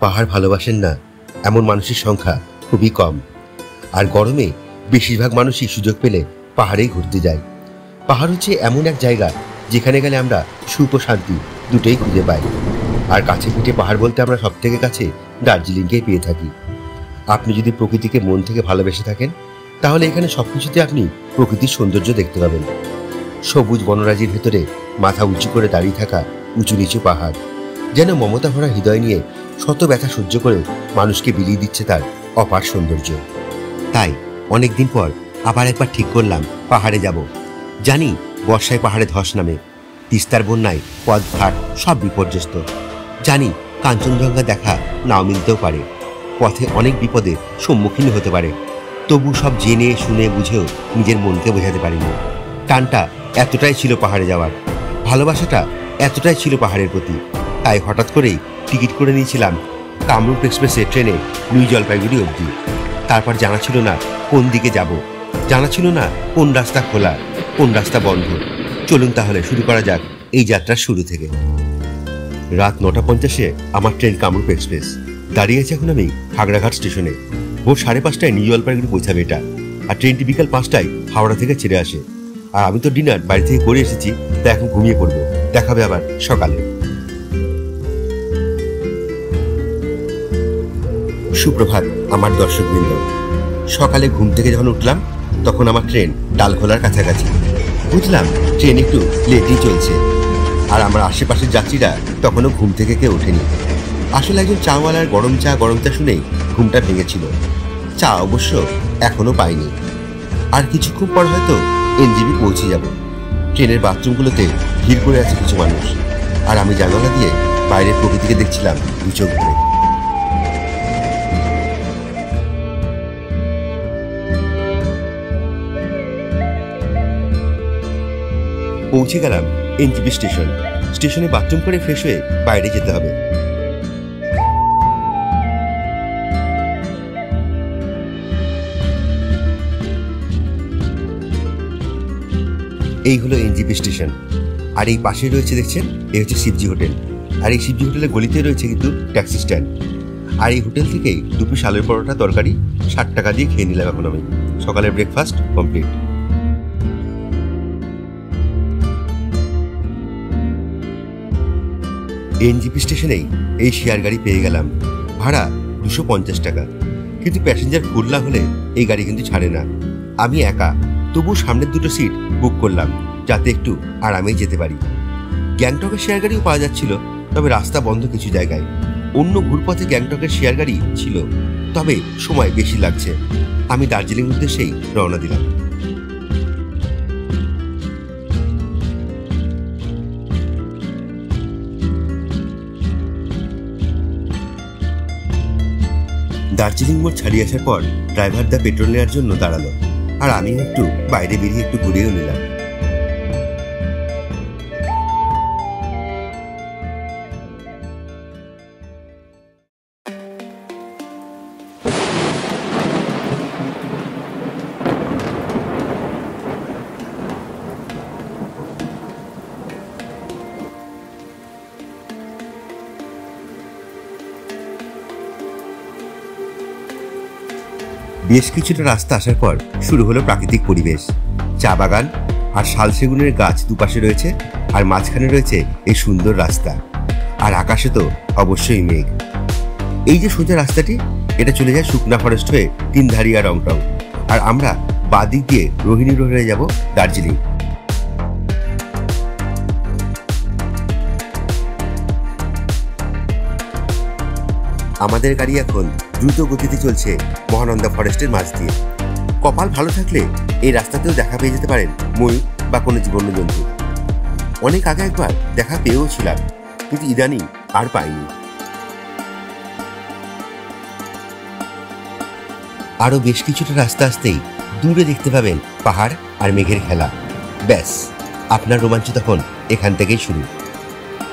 পাহাড় ভালোবাসেন না এমন মানুষের সংখ্যা খুবই কম। আর গরমে বেশিরভাগ মানুষই সুযোগ পেলে পাহাড়েই ঘুরতে যায়। পাহাড় হচ্ছে এমন এক জায়গা যেখানে গেলে আমরা সুখ ও শান্তি দুটোই খুঁজে পাই। আর কাছে পিঠে পাহাড় বলতে আমরা সব থেকে কাছে দার্জিলিংকেই পেয়ে থাকি। আপনি যদি প্রকৃতিকে মন থেকে ভালোবেসে থাকেন তাহলে এখানে সবকিছুতে আপনি প্রকৃতির সৌন্দর্য দেখতে পাবেন। সবুজ বনরাজির ভেতরে মাথা উঁচু করে দাঁড়িয়ে থাকা উঁচু নিচু পাহাড় যেন মমতা ভরা হৃদয় নিয়ে শত ব্যথা সহ্য করেও মানুষকে বিলিয়ে দিচ্ছে তার অপার সৌন্দর্য। তাই অনেকদিন পর আবার একবার ঠিক করলাম পাহাড়ে যাব। জানি বর্ষায় পাহাড়ে ধস নামে, তিস্তার বন্যায় পথঘাট সব বিপর্যস্ত। জানি কাঞ্চনজঙ্ঘা দেখা নাও মিলতেও পারে, পথে অনেক বিপদের সম্মুখীন হতে পারে। তবু সব জেনে শুনে বুঝেও নিজের মনকে বোঝাতে পারিনি। টানটা এতটাই ছিল পাহাড়ে যাওয়ার, ভালোবাসাটা এতটাই ছিল পাহাড়ের প্রতি। তাই হঠাৎ করেই টিকিট করে নিয়েছিলাম কামরূপ এক্সপ্রেসের ট্রেনে নিউ জলপাইগুড়ি অবধি। তারপর জানা ছিল না কোন দিকে যাব, জানা ছিল না কোন রাস্তা খোলা কোন রাস্তা বন্ধ। চলুন তাহলে শুরু করা যাক এই যাত্রার শুরু থেকে। রাত 9:50-এ আমার ট্রেন কামরূপ এক্সপ্রেস। দাঁড়িয়ে আছে এখন আমি খাগড়াঘাট স্টেশনে। ভোর 5:30টায় নিউ জলপাইগুড়ি পৌঁছাবে এটা, আর ট্রেনটি বিকাল 5টায় হাওড়া থেকে ছেড়ে আসে। আর আমি তো ডিনার বাড়ি থেকে করে এসেছি, তাই এখন ঘুমিয়ে পড়বো। দেখাবে আবার সকালে। সুপ্রভাত আমার দর্শকবৃন্দ। সকালে ঘুম থেকে যখন উঠলাম তখন আমার ট্রেন ডালখোলার কাছাকাছি। বুঝলাম ট্রেন একটু লেটই চলছে, আর আমার আশেপাশের যাত্রীরা তখনও ঘুম থেকে কেউ ওঠেনি। আসলে একজন চাওয়ালার গরম চা শুনেই ঘুমটা ভেঙেছিল। চা অবশ্য এখনো পাইনি। আর কিছুক্ষণ পর হয়তো এনজেপি পৌঁছে যাব। ট্রেনের বাথরুমগুলোতে ভিড় করে আছে কিছু মানুষ, আর আমি জানালা দিয়ে বাইরের প্রকৃতিকে দেখছিলাম দু চোখ ভরে। পৌঁছে গেলাম এনজেপি স্টেশন। স্টেশনে বাথরুম করে ফ্রেশ হয়ে বাইরে যেতে হবে। এই হলো এনজেপি স্টেশন। আর এই পাশে রয়েছে দেখছেন, এই হচ্ছে শিবজি হোটেল। আর এই শিবজি হোটেলের গলিতে রয়েছে কিন্তু ট্যাক্সি স্ট্যান্ড। আর এই হোটেল থেকেই 2 পিস আলুর পরোটা তরকারি 60 টাকা দিয়ে খেয়ে নিলাম এখন আমি। সকালের ব্রেকফাস্ট কমপ্লিট। এনজেপি স্টেশনেই এই শেয়ার গাড়ি পেয়ে গেলাম। ভাড়া 250 টাকা, কিন্তু প্যাসেঞ্জার ফুল না হলে এই গাড়ি কিন্তু ছাড়ে না। আমি একা, তবু সামনের দুটো সিট বুক করলাম যাতে একটু আরামেই যেতে পারি। গ্যাংটকের শেয়ার গাড়িও পাওয়া যাচ্ছিল, তবে রাস্তা বন্ধ কিছু জায়গায়। অন্য ঘুরপথে গ্যাংটকের শেয়ার গাড়ি ছিল, তবে সময় বেশি লাগছে। আমি দার্জিলিং উদ্দেশ্যেই রওনা দিলাম। দার্জিলিং মোড় ছাড়িয়ে আসার পর ড্রাইভার দা পেট্রোল নেওয়ার জন্য দাঁড়ালো, আর আমি একটু বাইরে বেরিয়ে একটু ঘুরেও নিলাম। বেশ কিছুটা রাস্তা আসার পর শুরু হলো প্রাকৃতিক পরিবেশ। চা বাগান আর শাল সেগুনের গাছ দুপাশে রয়েছে, আর মাঝখানে রয়েছে এই সুন্দর রাস্তা। আর আকাশে তো অবশ্যই মেঘ। এই যে সোজা রাস্তাটি, এটা চলে যায় শুকনা ফরেস্ট হয়ে তিনধারিয়া রংটং, আর আমরা বাদিক দিয়ে রোহিণী রোড হয়ে যাব দার্জিলিং। আমাদের গাড়ি এখন দ্রুত গতিতে চলছে মহানন্দা ফরেস্টের মাঝ দিয়ে। কপাল ভালো থাকলে এই রাস্তাতেও দেখা পেয়ে যেতে পারেন ময়ূর বা কোনো বন্যজন্তু। অনেক আগে একবার দেখা পেয়েও ছিলাম, কিন্তু ইদানিং আর পাইনি। আরো বেশ কিছুটা রাস্তা আসতেই দূরে দেখতে পাবেন পাহাড় আর মেঘের খেলা। ব্যাস, আপনার রোমাঞ্চ তখন এখান থেকেই শুরু।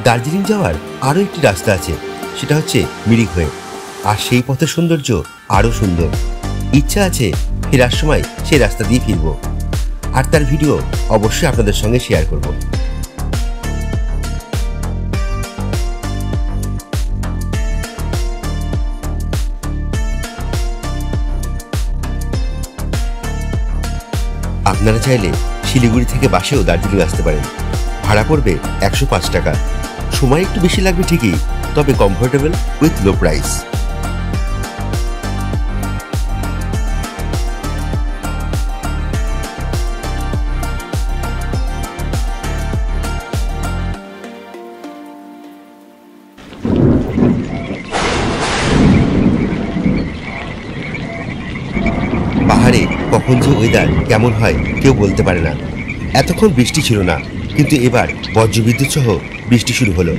দার্জিলিং যাওয়ার আরও একটি রাস্তা আছে, সেটা হচ্ছে মিরিক হয়ে। আর সেই পথের সৌন্দর্য আরও সুন্দর। ইচ্ছা আছে ফেরার সময় সেই রাস্তা দিয়ে ফিরব, আর তার ভিডিও অবশ্যই আপনাদের সঙ্গে শেয়ার করব। আপনারা চাইলে শিলিগুড়ি থেকে বাসেও দার্জিলিং আসতে পারেন। ভাড়া পড়বে 105 টাকা। সময় একটু বেশি লাগবে ঠিকই, তবে কমফোর্টেবল উইথ লো প্রাইস। পাহাড়ে কখন যে ওয়েদার কেমন হয় কেউ বলতে পারে না। এতক্ষণ বৃষ্টি ছিল না, কিন্তু এবার বজ্রবিদ্যুৎ সহ বৃষ্টি শুরু হলো।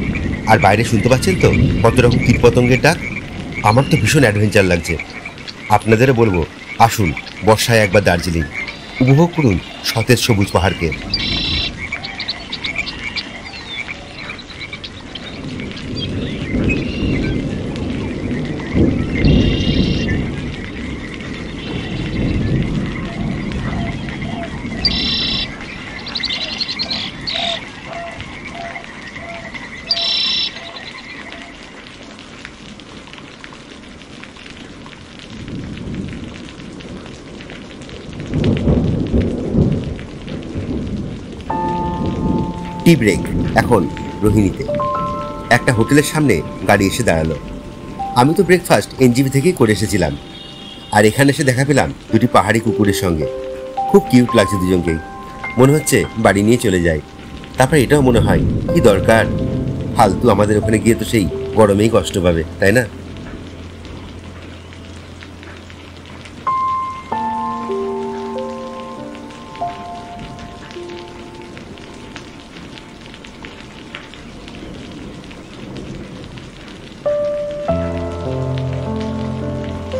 আর বাইরে শুনতে পাচ্ছেন তো কত রকম কীটপতঙ্গের ডাক। আমার তো ভীষণ অ্যাডভেঞ্চার লাগছে। আপনাদেরও বলবো, আসুন বর্ষায় একবার দার্জিলিং, উপভোগ করুন সতেজ সবুজ পাহাড়কে। টি ব্রেক এখন রোহিণীতে। একটা হোটেলের সামনে গাড়ি এসে দাঁড়ালো। আমি তো ব্রেকফাস্ট এনজিবি থেকেই করে এসেছিলাম। আর এখানে এসে দেখা পেলাম দুটি পাহাড়ি কুকুরের সঙ্গে। খুব কিউট লাগছে দুজনকেই। মনে হচ্ছে বাড়ি নিয়ে চলে যায়। তারপর এটাও মনে হয় কি দরকার, ফালতু আমাদের ওখানে গিয়ে তো সেই গরমেই কষ্ট পাবে, তাই না?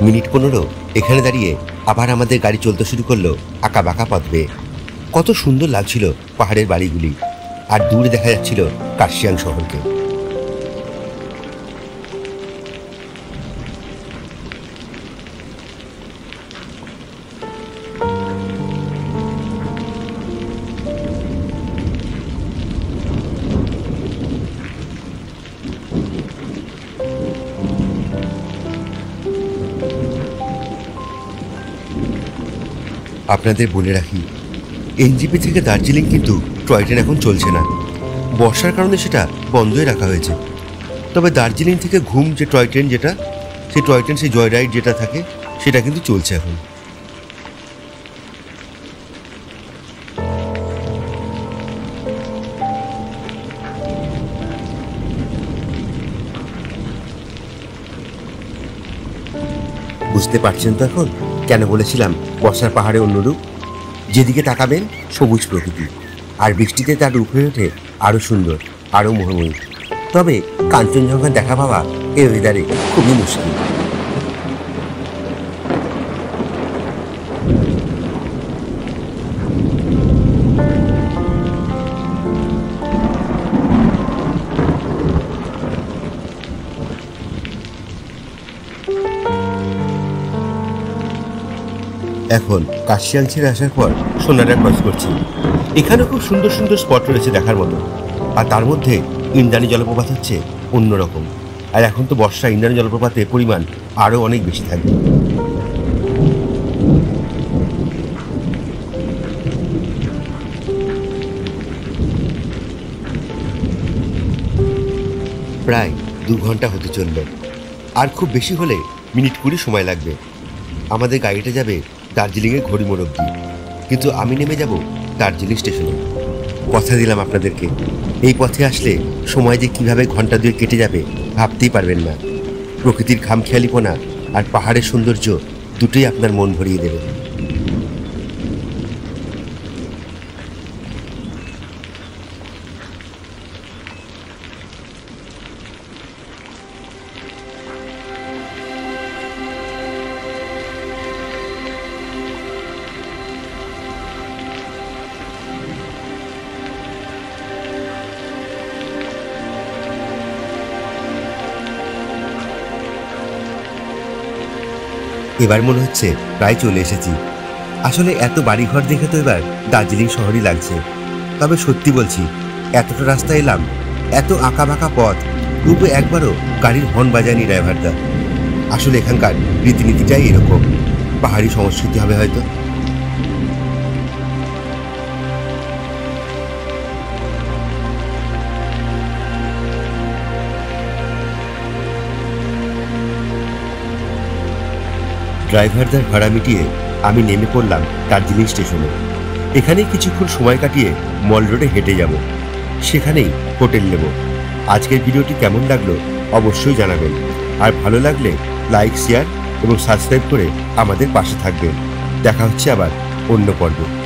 মিনিট 15 এখানে দাঁড়িয়ে আবার আমাদের গাড়ি চলতে শুরু করলো আঁকা বাঁকা পথ বেয়ে। কত সুন্দর লাগছিল পাহাড়ের বাড়িগুলি, আর দূরে দেখা যাচ্ছিল কার্শিয়াং শহরকে। আপনাদের বলে রাখি, এনজিপি থেকে দার্জিলিং কিন্তু টয় ট্রেন এখন চলছে না। বর্ষার কারণে সেটা বন্ধই রাখা হয়েছে। তবে দার্জিলিং থেকে ঘুম যে টয় ট্রেন, যেটা সেই টয় ট্রেন, সেই জয় রাইড যেটা থাকে, সেটা কিন্তু চলছে এখন। বুঝতে পারছেন তো এখন কেন বলেছিলাম বর্ষার পাহাড়ে অন্য রূপ? যেদিকে তাকাবেন সবুজ প্রকৃতি, আর বৃষ্টিতে তার রূপ হয়ে ওঠে আরও সুন্দর, আরও মোহময়ী। তবে কাঞ্চনজঙ্ঘা দেখা পাওয়া এই ওয়েদারে খুবই মুশকিল। এখন কার্শিয়াং ছেড়ে আসার পর সোনাডা ক্রস করছি। এখানে খুব সুন্দর সুন্দর স্পট রয়েছে দেখার মতো। আর তার মধ্যে ইন্দ্রাণী জলপ্রপাত হচ্ছে অন্যরকম। আর এখন তো বর্ষা, ইন্দ্রাণী জলপ্রপাতের পরিমাণ আরও অনেক বেশি থাকবে। প্রায় 2 ঘন্টা হতে চলল, আর খুব বেশি হলে মিনিট 20 সময় লাগবে। আমাদের গাড়িটা যাবে দার্জিলিংয়ের ঘড়িমোড় অবধি, কিন্তু আমি নেমে যাব দার্জিলিং স্টেশনে। কথা দিলাম আপনাদেরকে, এই পথে আসলে সময় যে কীভাবে ঘন্টা 2 কেটে যাবে ভাবতেই পারবেন না। প্রকৃতির খামখেয়ালিপনা আর পাহাড়ের সৌন্দর্য দুটোই আপনার মন ভরিয়ে দেবে। এবার মনে হচ্ছে প্রায় চলে এসেছি। আসলে এত বাড়িঘর দেখে তো এবার দার্জিলিং শহরই লাগছে। তবে সত্যি বলছি, এতটা রাস্তা এলাম, এত আঁকা বাঁকা পথ, তবু একবারও গাড়ির হর্ন বাজায়নি ড্রাইভারদা। আসলে এখানকার রীতিনীতিটাই এরকম, পাহাড়ি সংস্কৃতি হবে হয়তো। ড্রাইভারদের ভাড়া মিটিয়ে আমি নেমে পড়লাম দার্জিলিং স্টেশনে। এখানেই কিছুক্ষণ সময় কাটিয়ে মল রোডে হেঁটে যাব, সেখানেই হোটেল নেব। আজকের ভিডিওটি কেমন লাগলো অবশ্যই জানাবেন, আর ভালো লাগলে লাইক, শেয়ার এবং সাবস্ক্রাইব করে আমাদের পাশে থাকবেন। দেখা হচ্ছে আবার অন্য পর্বে।